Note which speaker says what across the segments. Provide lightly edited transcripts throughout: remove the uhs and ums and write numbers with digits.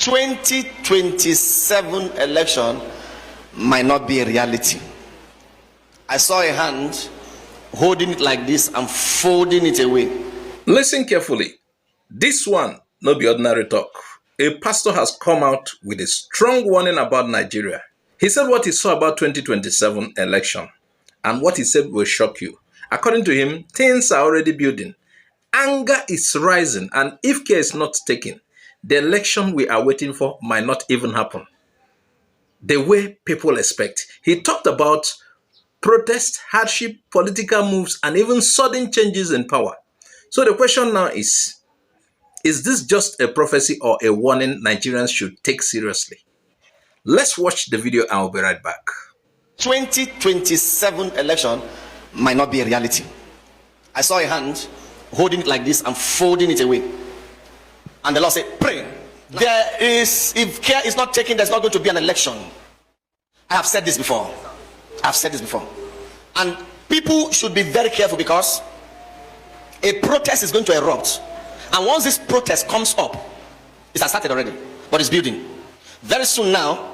Speaker 1: 2027 election might not be a reality. I saw a hand holding it like this and folding it away.
Speaker 2: Listen carefully. This one no be ordinary talk. A pastor has come out with a strong warning about Nigeria. He said what he saw about 2027 election and what he said will shock you. According to him, things are already building. Anger is rising, and if care is not taken, the election we are waiting for might not even happen the way people expect. He talked about protest, hardship, political moves, and even sudden changes in power. So the question now is this just a prophecy or a warning Nigerians should take seriously? Let's watch the video and I'll be right back.
Speaker 1: 2027 election might not be a reality. I saw a hand holding it like this and folding it away. And the Lord said, pray. If care is not taken, there's not going to be an election. I have said this before. And people should be very careful, because a protest is going to erupt. And once this protest comes up, it has started already, but it's building. Very soon now,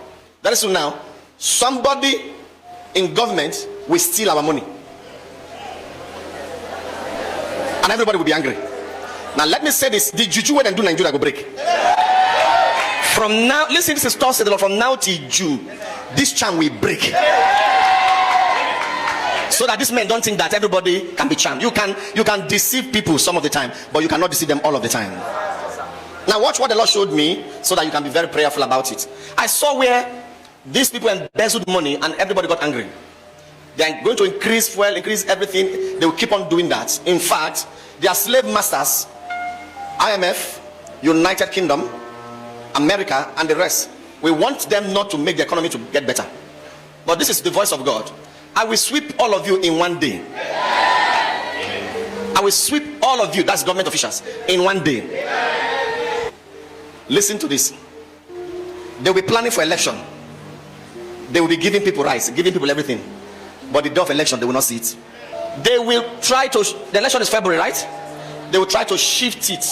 Speaker 1: somebody in government will steal our money. And everybody will be angry. Now let me say this, the juju when they do Nigeria go break. From now, listen, this is Thursday, from now till June, this charm will break. So that these men don't think that everybody can be charmed. You can deceive people some of the time, but you cannot deceive them all of the time. Now watch what the Lord showed me, so that you can be very prayerful about it. I saw where these people embezzled money and everybody got angry. They are going to increase fuel, increase everything. They will keep on doing that. In fact, their slave masters, IMF, United Kingdom, America, and the rest, we want them not to make the economy to get better. But this is the voice of God. I will sweep all of you in one day. I will sweep all of you, that's government officials, in one day. Listen to this. They will be planning for election. They will be giving people rights, giving people everything. But the day of election, they will not see it. They will try to, the election is February, right? They will try to shift it.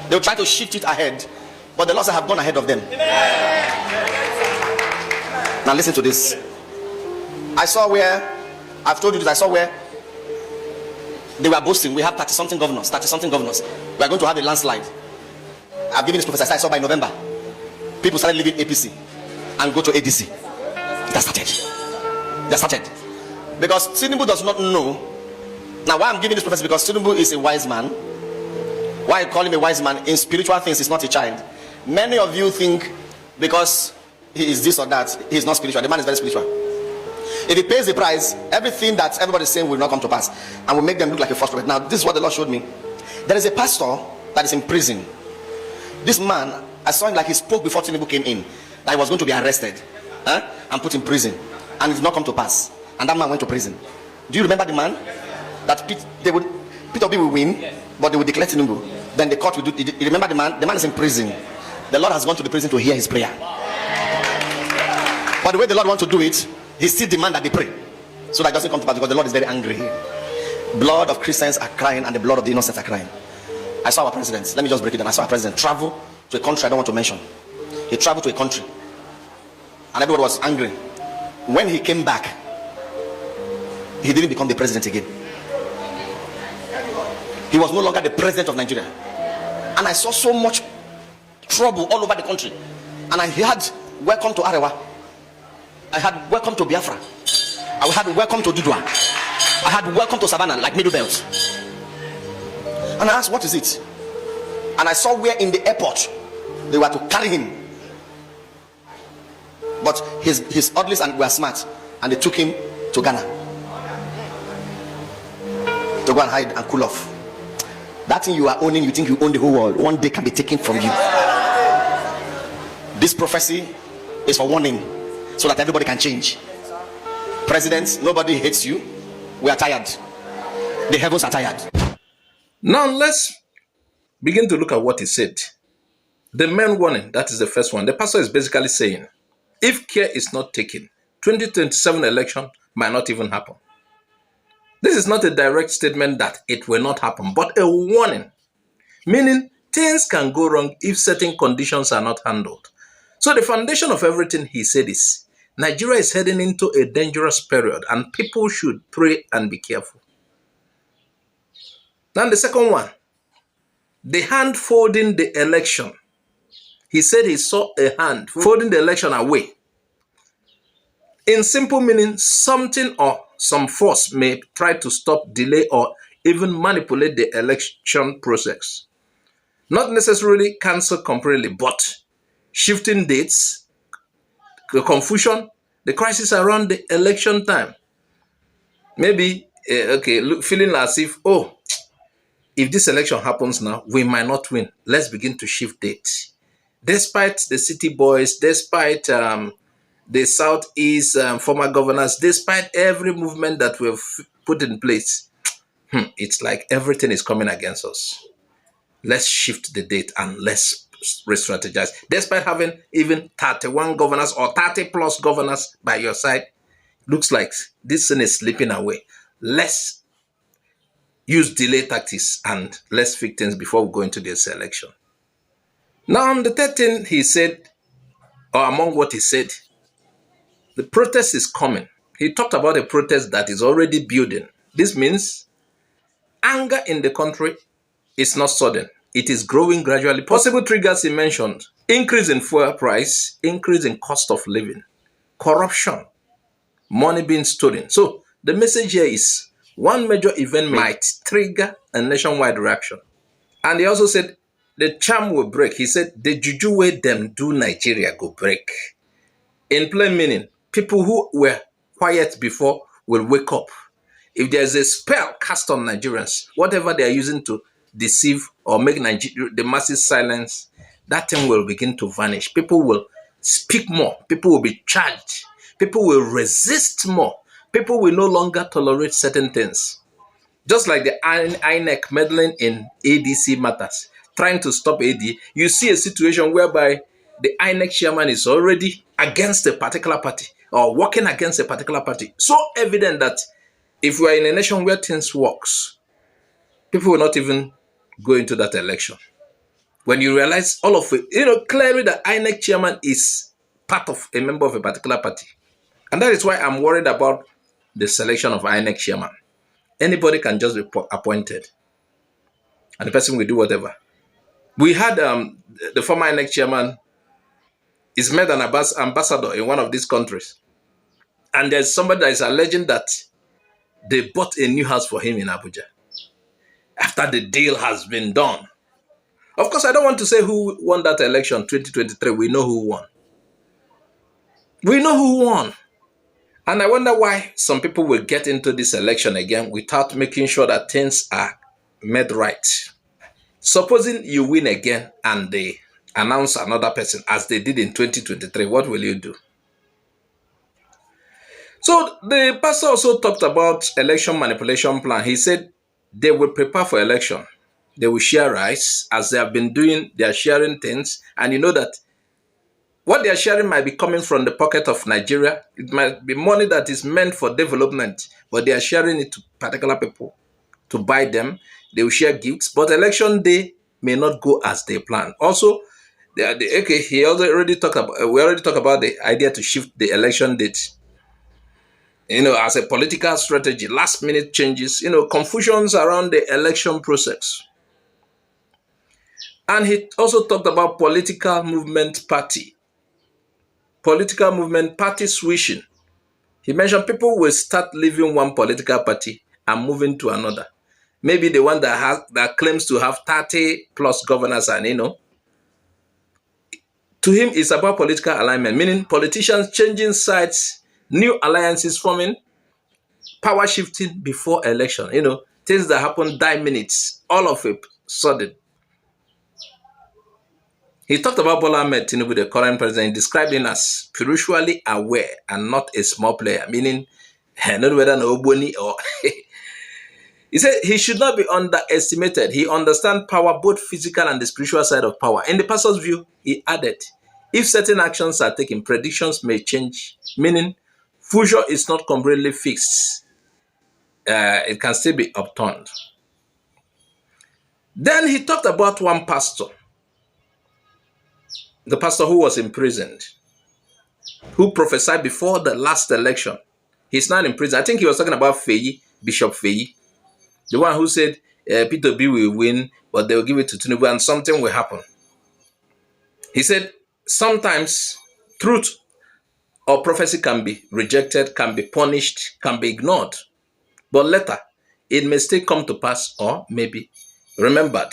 Speaker 1: They will try to shift it ahead. But the laws have gone ahead of them. Now listen to this. I saw where, I've told you this, I saw where they were boasting. We have 30-something governors. We are going to have a landslide. I've given this prophecy. I saw by November, people started leaving APC and go to ADC. That started. Because Tinubu does not know. Now why I'm giving this prophecy, because Tinubu is a wise man. Why I call him a wise man? In spiritual things, he's not a child. Many of you think because he is this or that, he is not spiritual. The man is very spiritual. If he pays the price, everything that everybody is saying will not come to pass, and will make them look like a false prophet. Now this is what the Lord showed me. There is a pastor that is in prison. This man, I saw him like he spoke before Tinubu came in, that he was going to be arrested and put in prison, and it did not come to pass. And that man went to prison. Do you remember the man? That Peter Obi will win, but they will declare Tinubu. Then the court will do. You remember the man? The man is in prison. The Lord has gone to the prison to hear his prayer. But the way the Lord wants to do it, he still demands that they pray, so that it doesn't come to pass, because the Lord is very angry. Blood of Christians are crying, and the blood of the innocents are crying. I saw our president. Let me just break it down. I saw our president travel to a country I don't want to mention. He traveled to a country, and everybody was angry. When he came back, he didn't become the president again. He was no longer the president of Nigeria. And I saw so much trouble all over the country. And I had welcome to Arewa. I had welcome to Biafra. I had welcome to Oduduwa. I had welcome to Savannah, like Middle Belt. And I asked, what is it? And I saw where in the airport they were to carry him. But his orderlies were smart, and they took him to Ghana to go and hide and cool off. That thing you are owning, you think you own the whole world, one day can be taken from you. This prophecy is for warning, so that everybody can change. Presidents, nobody hates you. We are tired. The heavens are tired.
Speaker 2: Now let's begin to look at what he said. The main warning, that is the first one. The pastor is basically saying, if care is not taken, 2027 election might not even happen. This is not a direct statement that it will not happen, but a warning. Meaning, things can go wrong if certain conditions are not handled. So the foundation of everything he said is Nigeria is heading into a dangerous period and people should pray and be careful. Now the second one, the hand folding the election. He said he saw a hand folding the election away. In simple meaning, something or some force may try to stop, delay, or even manipulate the election process. Not necessarily cancel completely, but shifting dates, the confusion, the crisis around the election time. Maybe, feeling as if, oh, if this election happens now, we might not win. Let's begin to shift dates. Despite the city boys, despite the Southeast former governors, despite every movement that we've put in place, it's like everything is coming against us. Let's shift the date and let's re-strategize. Despite having even 31 governors or 30 plus governors by your side, looks like this thing is slipping away. Let's use delay tactics and let's fix things before we go into this election. Now, the third thing he said, or among what he said, the protest is coming. He talked about a protest that is already building. This means anger in the country is not sudden. It is growing gradually. Possible triggers he mentioned: increase in fuel price, increase in cost of living, corruption, money being stolen. So the message here is one major event might trigger a nationwide reaction. And he also said the charm will break. He said the juju way them do Nigeria go break. In plain meaning, people who were quiet before will wake up. If there's a spell cast on Nigerians, whatever they are using to deceive or make the masses silence, that thing will begin to vanish. People will speak more. People will be charged. People will resist more. People will no longer tolerate certain things. Just like the INEC meddling in ADC matters, trying to stop AD, you see a situation whereby the INEC chairman is already against a particular party or working against a particular party. So evident that if we are in a nation where things works, people will not even go into that election. When you realize all of it, clearly the INEC chairman is part of a member of a particular party. And that is why I'm worried about the selection of INEC chairman. Anybody can just be appointed and the person will do whatever. We had the former INEC chairman is made an ambassador in one of these countries. And there's somebody that is alleging that they bought a new house for him in Abuja after the deal has been done. Of course, I don't want to say who won that election 2023. We know who won. We know who won. And I wonder why some people will get into this election again without making sure that things are made right. Supposing you win again and they announce another person as they did in 2023, what will you do? So the pastor also talked about election manipulation plan. He said they will prepare for election. They will share rice as they have been doing. They are sharing things. And you know that what they are sharing might be coming from the pocket of Nigeria. It might be money that is meant for development, but they are sharing it to particular people to buy them. They will share gifts, but election day may not go as they plan. Also, we already talked about the idea to shift the election date. As a political strategy, last minute changes, confusions around the election process. And he also talked about political movement party switching. He mentioned people will start leaving one political party and moving to another. Maybe the one that claims to have 30 plus governors, and to him it's about political alignment, meaning politicians changing sides, new alliances forming, power shifting before election. Things that happen 9 minutes, all of a sudden. He talked about Bola Ahmed Tinubu, the current president. He described him as spiritually aware and not a small player, meaning not whether no boni or. He said he should not be underestimated. He understands power, both physical and the spiritual side of power. In the pastor's view, he added, if certain actions are taken, predictions may change, meaning future is not completely fixed. It can still be upturned. Then he talked about one pastor, the pastor who was imprisoned, who prophesied before the last election. He's not in prison. I think he was talking about Feyi, Bishop Feyi, the one who said Peter B will win, but they will give it to Tinubu and something will happen. He said sometimes truth or prophecy can be rejected, can be punished, can be ignored, but later it may still come to pass or maybe remembered.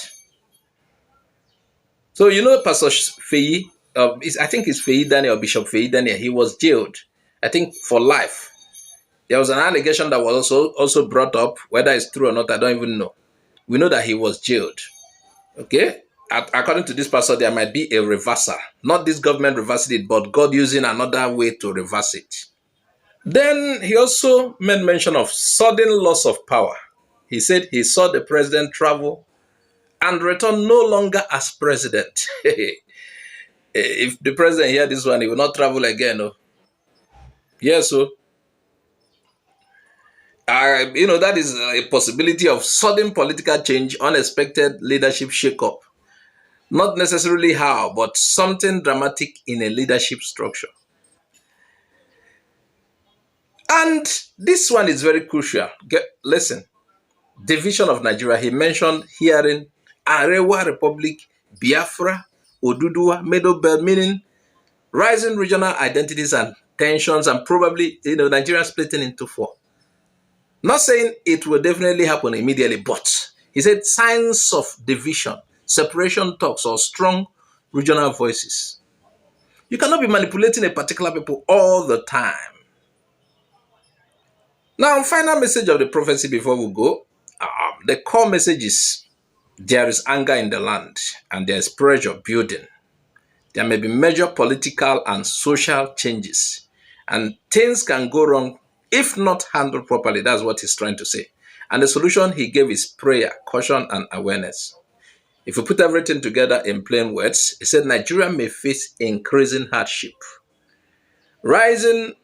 Speaker 2: So you know Pastor Feyi, I think it's Feyi Daniel, Bishop Feyi Daniel, he was jailed, I think for life. There was an allegation that was also brought up, whether it's true or not, I don't even know. We know that he was jailed. Okay? According to this pastor, there might be a reversal. Not this government reversing it, but God using another way to reverse it. Then he also made mention of sudden loss of power. He said he saw the president travel and return no longer as president. If the president hear this one, he will not travel again. No? Yes, so that is a possibility of sudden political change, unexpected leadership shakeup. Not necessarily how, but something dramatic in a leadership structure. And this one is very crucial. Listen, division of Nigeria. He mentioned hearing Arewa Republic, Biafra, Oduduwa, Middle Belt, meaning rising regional identities and tensions, and probably Nigeria splitting into four. Not saying it will definitely happen immediately, but he said signs of division, separation talks, or strong regional voices. You cannot be manipulating a particular people all the time. Now, final message of the prophecy before we go. The core message is there is anger in the land and there is pressure building. There may be major political and social changes, and things can go wrong if not handled properly. That's what he's trying to say. And the solution he gave is prayer, caution, and awareness. If you put everything together in plain words, he said Nigeria may face increasing hardship, rising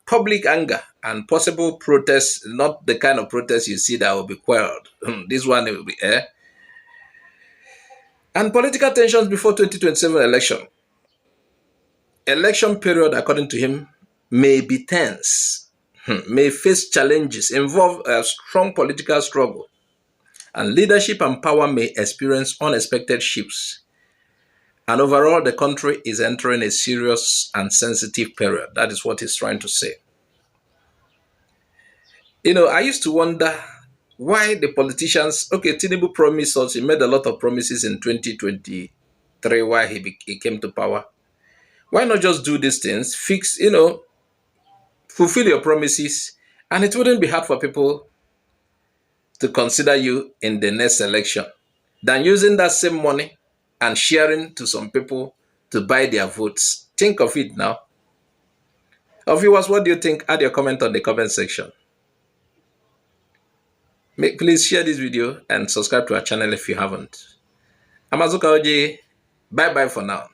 Speaker 2: public anger, and possible protests, not the kind of protests you see that will be quelled. This one will be air. And political tensions before 2027 election. Election period, according to him, may be tense, may face challenges, involve a strong political struggle, and leadership and power may experience unexpected shifts. And overall, the country is entering a serious and sensitive period. That is what he's trying to say. I used to wonder why the politicians, Tinubu promised us, he made a lot of promises in 2023 while he came to power. Why not just do these things, fix, fulfill your promises, and it wouldn't be hard for people to consider you in the next election than using that same money and sharing to some people to buy their votes. Think of it now. Viewers, what do you think? Add your comment on the comment section. Please share this video and subscribe to our channel if you haven't. I'm Azuka Oji. Bye-bye for now.